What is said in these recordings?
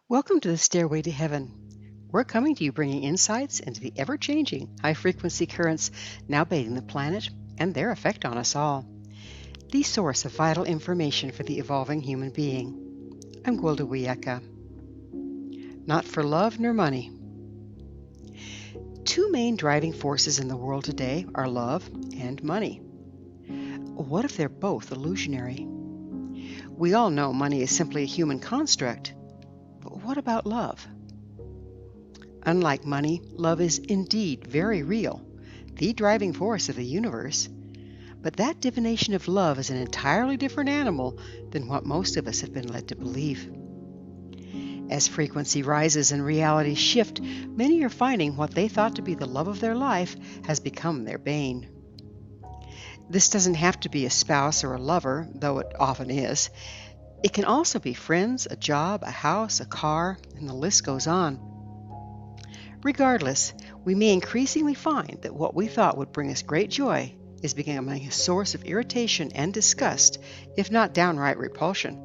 Welcome to the Stairway to Heaven. We're coming to you bringing insights into the ever-changing high-frequency currents now bathing the planet and their effect on us all. The source of vital information for the evolving human being. I'm Gwilda Wiyaka. Not for love nor money. Two main driving forces in the world today are love and money. What if they're both illusionary? We all know money is simply a human construct. But what about love? Unlike money, love is indeed very real, the driving force of the universe. But that divination of love is an entirely different animal than what most of us have been led to believe. As frequency rises and realities shift, many are finding what they thought to be the love of their life has become their bane. This doesn't have to be a spouse or a lover, though it often is. It can also be friends, a job, a house, a car, and the list goes on. Regardless, we may increasingly find that what we thought would bring us great joy is becoming a source of irritation and disgust, if not downright repulsion.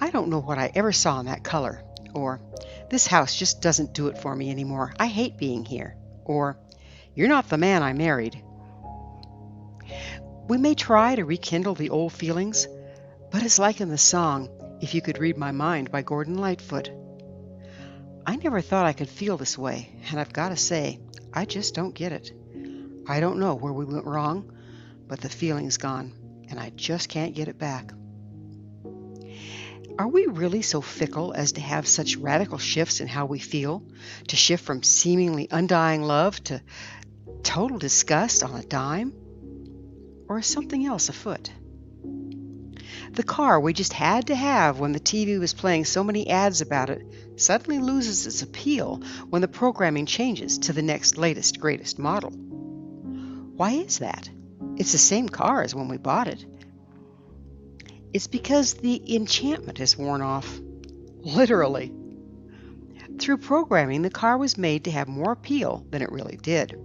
I don't know what I ever saw in that color, or this house just doesn't do it for me anymore. I hate being here, or you're not the man I married. We may try to rekindle the old feelings, but it's like in the song, If You Could Read My Mind by Gordon Lightfoot. I never thought I could feel this way, and I've got to say, I just don't get it. I don't know where we went wrong, but the feeling's gone, and I just can't get it back. Are we really so fickle as to have such radical shifts in how we feel, to shift from seemingly undying love to total disgust on a dime? Or is something else afoot? The car we just had to have when the TV was playing so many ads about it suddenly loses its appeal when the programming changes to the next latest, greatest model. Why is that? It's the same car as when we bought it. It's because the enchantment has worn off. Literally. Through programming, the car was made to have more appeal than it really did.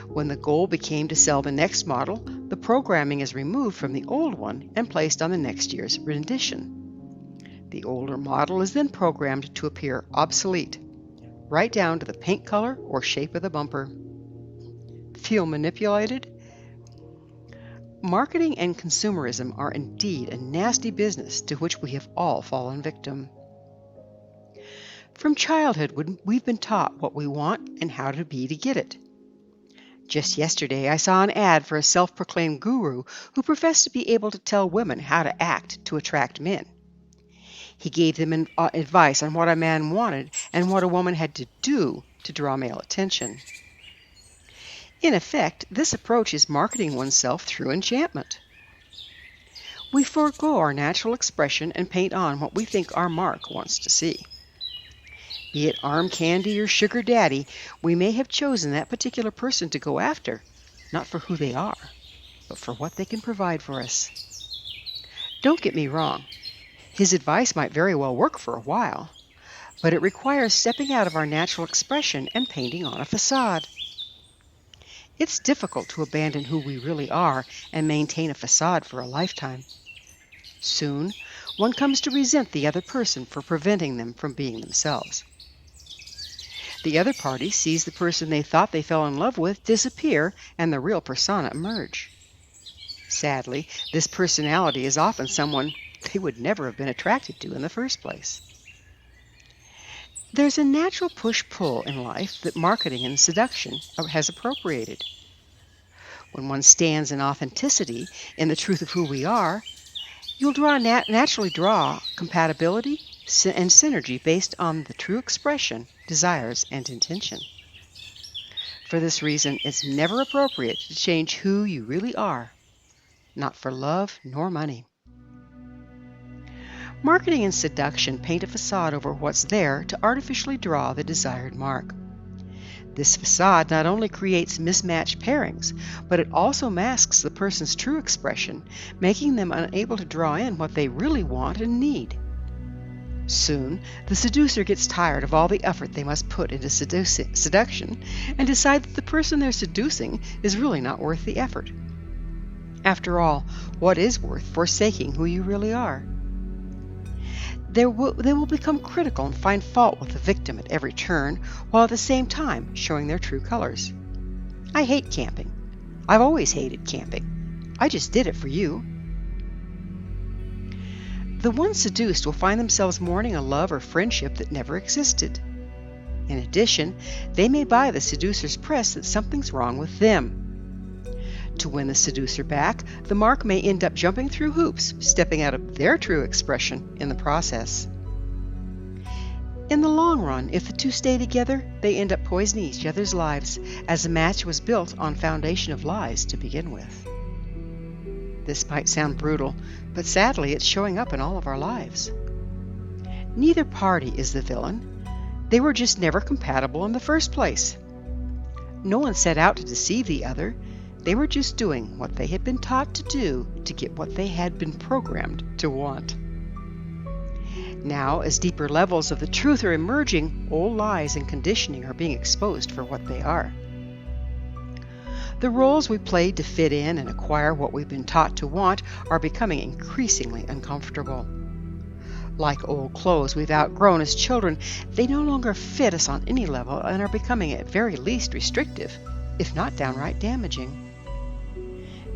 When the goal became to sell the next model, the programming is removed from the old one and placed on the next year's rendition. The older model is then programmed to appear obsolete, right down to the paint color or shape of the bumper. Feel manipulated? Marketing and consumerism are indeed a nasty business to which we have all fallen victim. From childhood, we've been taught what we want and how to be to get it. Just yesterday, I saw an ad for a self-proclaimed guru who professed to be able to tell women how to act to attract men. He gave them advice on what a man wanted and what a woman had to do to draw male attention. In effect, this approach is marketing oneself through enchantment. We forego our natural expression and paint on what we think our mark wants to see. Be it arm candy or sugar daddy, we may have chosen that particular person to go after, not for who they are, but for what they can provide for us. Don't get me wrong. His advice might very well work for a while, but it requires stepping out of our natural expression and painting on a facade. It's difficult to abandon who we really are and maintain a facade for a lifetime. Soon, one comes to resent the other person for preventing them from being themselves. The other party sees the person they thought they fell in love with disappear and the real persona emerge. Sadly, this personality is often someone they would never have been attracted to in the first place. There's a natural push-pull in life that marketing and seduction has appropriated. When one stands in authenticity, in the truth of who we are, you'll naturally draw compatibility and synergy based on the true expression, desires, and intention. For this reason, it's never appropriate to change who you really are, not for love nor money. Marketing and seduction paint a facade over what's there to artificially draw the desired mark. This facade not only creates mismatched pairings, but it also masks the person's true expression, making them unable to draw in what they really want and need. Soon, the seducer gets tired of all the effort they must put into seduction and decides that the person they're seducing is really not worth the effort. After all, what is worth forsaking who you really are? They will become critical and find fault with the victim at every turn, while at the same time showing their true colors. I hate camping. I've always hated camping. I just did it for you. The ones seduced will find themselves mourning a love or friendship that never existed. In addition, they may buy the seducer's press that something's wrong with them. To win the seducer back, the mark may end up jumping through hoops, stepping out of their true expression in the process. In the long run, if the two stay together, they end up poisoning each other's lives, as the match was built on a foundation of lies to begin with. This might sound brutal, but sadly it's showing up in all of our lives. Neither party is the villain. They were just never compatible in the first place. No one set out to deceive the other. They were just doing what they had been taught to do to get what they had been programmed to want. Now, as deeper levels of the truth are emerging, old lies and conditioning are being exposed for what they are. The roles we played to fit in and acquire what we've been taught to want are becoming increasingly uncomfortable. Like old clothes we've outgrown as children, they no longer fit us on any level and are becoming at very least restrictive, if not downright damaging.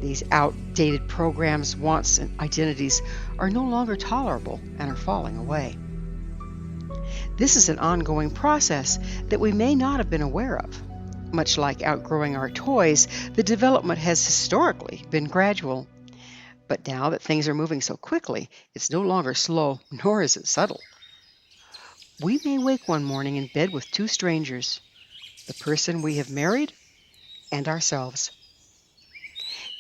These outdated programs, wants, and identities are no longer tolerable and are falling away. This is an ongoing process that we may not have been aware of. Much like outgrowing our toys, the development has historically been gradual. But now that things are moving so quickly, it's no longer slow, nor is it subtle. We may wake one morning in bed with two strangers, the person we have married and ourselves.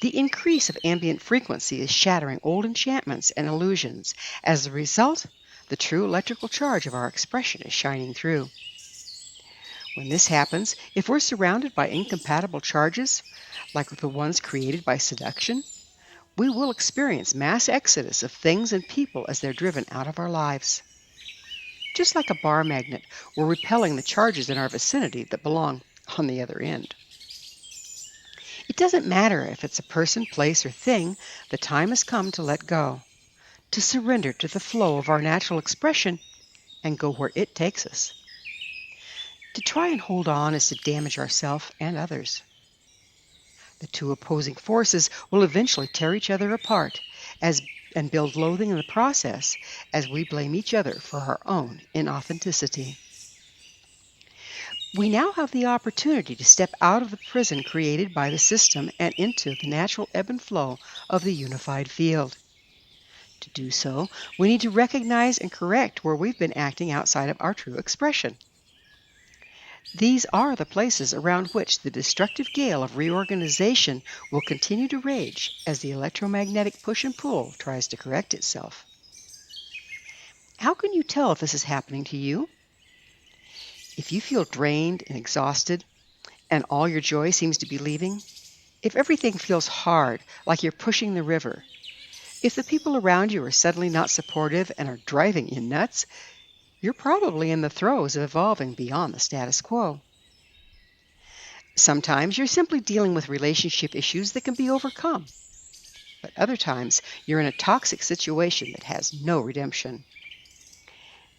The increase of ambient frequency is shattering old enchantments and illusions. As a result, the true electrical charge of our expression is shining through. When this happens, if we're surrounded by incompatible charges, like the ones created by seduction, we will experience mass exodus of things and people as they're driven out of our lives. Just like a bar magnet, we're repelling the charges in our vicinity that belong on the other end. It doesn't matter if it's a person, place, or thing, the time has come to let go, to surrender to the flow of our natural expression and go where it takes us. To try and hold on is to damage ourselves and others. The two opposing forces will eventually tear each other apart and build loathing in the process as we blame each other for our own inauthenticity. We now have the opportunity to step out of the prison created by the system and into the natural ebb and flow of the unified field. To do so, we need to recognize and correct where we've been acting outside of our true expression. These are the places around which the destructive gale of reorganization will continue to rage as the electromagnetic push and pull tries to correct itself. How can you tell if this is happening to you? If you feel drained and exhausted, and all your joy seems to be leaving, if everything feels hard, like you're pushing the river, if the people around you are suddenly not supportive and are driving you nuts, you're probably in the throes of evolving beyond the status quo. Sometimes you're simply dealing with relationship issues that can be overcome, but other times you're in a toxic situation that has no redemption.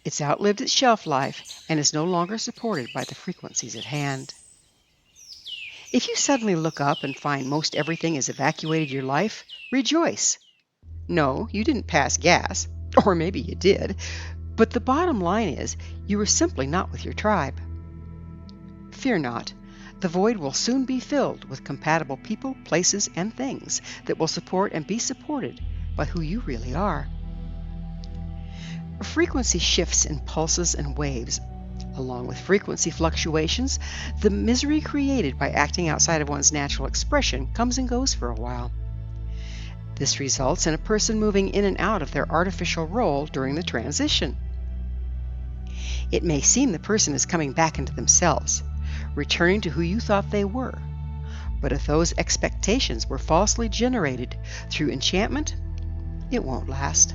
It's outlived its shelf life and is no longer supported by the frequencies at hand. If you suddenly look up and find most everything has evacuated your life, rejoice. No, you didn't pass gas, or maybe you did, but the bottom line is you were simply not with your tribe. Fear not. The void will soon be filled with compatible people, places, and things that will support and be supported by who you really are. Frequency shifts in pulses and waves. Along with frequency fluctuations, the misery created by acting outside of one's natural expression comes and goes for a while. This results in a person moving in and out of their artificial role during the transition. It may seem the person is coming back into themselves, returning to who you thought they were. But if those expectations were falsely generated through enchantment, it won't last.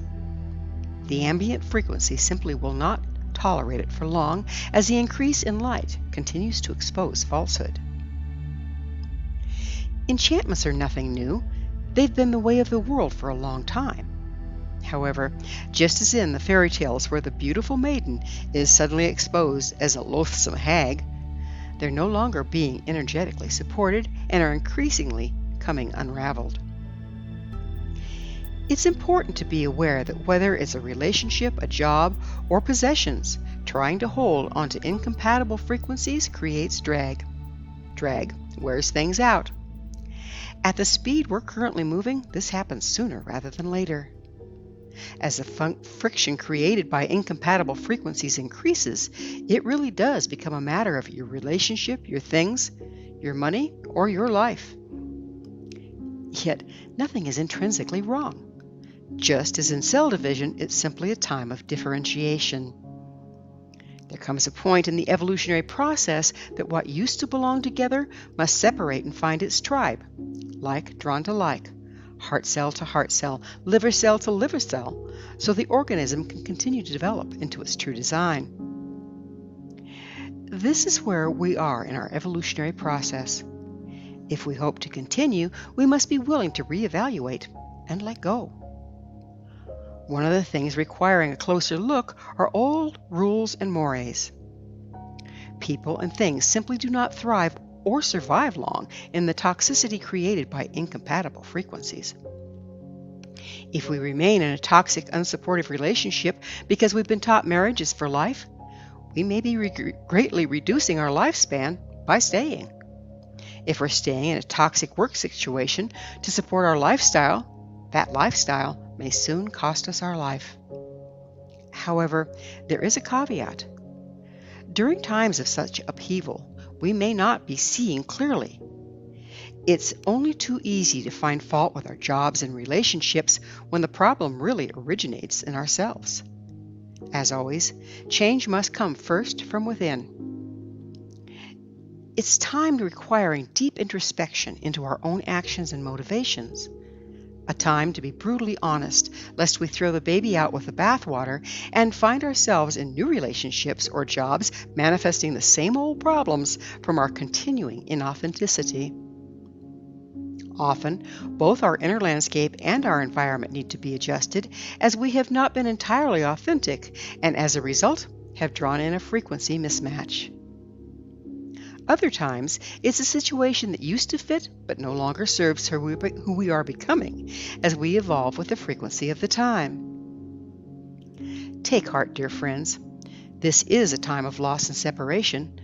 The ambient frequency simply will not tolerate it for long as the increase in light continues to expose falsehood. Enchantments are nothing new. They've been the way of the world for a long time. However, just as in the fairy tales where the beautiful maiden is suddenly exposed as a loathsome hag, they're no longer being energetically supported and are increasingly coming unraveled. It's important to be aware that whether it's a relationship, a job, or possessions, trying to hold onto incompatible frequencies creates drag. Drag wears things out. At the speed we're currently moving, this happens sooner rather than later. As the friction created by incompatible frequencies increases, it really does become a matter of your relationship, your things, your money, or your life. Yet, nothing is intrinsically wrong. Just as in cell division, it's simply a time of differentiation. There comes a point in the evolutionary process that what used to belong together must separate and find its tribe, like drawn to like, heart cell to heart cell, liver cell to liver cell, so the organism can continue to develop into its true design. This is where we are in our evolutionary process. If we hope to continue, we must be willing to reevaluate and let go. One of the things requiring a closer look are old rules and mores. People and things simply do not thrive or survive long in the toxicity created by incompatible frequencies. If we remain in a toxic, unsupportive relationship because we've been taught marriage is for life, we may be greatly reducing our lifespan by staying. If we're staying in a toxic work situation to support our lifestyle, that lifestyle may soon cost us our life. However, there is a caveat. During times of such upheaval, we may not be seeing clearly. It's only too easy to find fault with our jobs and relationships when the problem really originates in ourselves. As always, change must come first from within. It's time requiring deep introspection into our own actions and motivations. A time to be brutally honest, lest we throw the baby out with the bathwater and find ourselves in new relationships or jobs manifesting the same old problems from our continuing inauthenticity. Often, both our inner landscape and our environment need to be adjusted, as we have not been entirely authentic and as a result have drawn in a frequency mismatch. Other times, it's a situation that used to fit but no longer serves who we are becoming as we evolve with the frequency of the time. Take heart, dear friends. This is a time of loss and separation,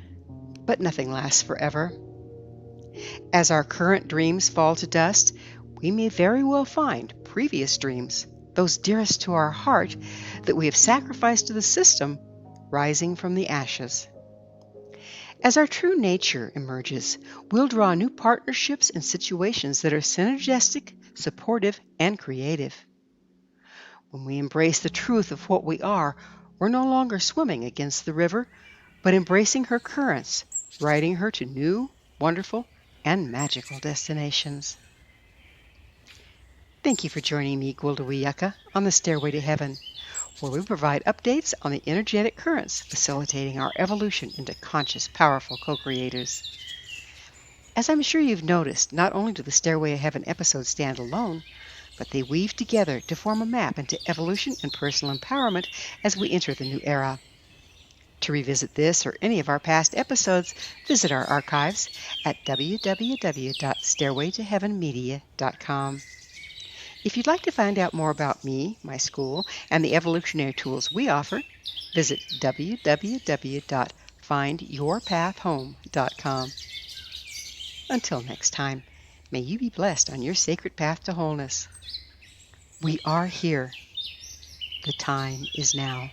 but nothing lasts forever. As our current dreams fall to dust, we may very well find previous dreams, those dearest to our heart that we have sacrificed to the system, rising from the ashes. As our true nature emerges, we'll draw new partnerships and situations that are synergistic, supportive, and creative. When we embrace the truth of what we are, we're no longer swimming against the river, but embracing her currents, riding her to new, wonderful, and magical destinations. Thank you for joining me, Gwildawiyaka, on the Stairway to Heaven, where we provide updates on the energetic currents facilitating our evolution into conscious, powerful co-creators. As I'm sure you've noticed, not only do the Stairway to Heaven episodes stand alone, but they weave together to form a map into evolution and personal empowerment as we enter the new era. To revisit this or any of our past episodes, visit our archives at www.stairwaytoheavenmedia.com. If you'd like to find out more about me, my school, and the evolutionary tools we offer, visit www.findyourpathhome.com. Until next time, may you be blessed on your sacred path to wholeness. We are here. The time is now.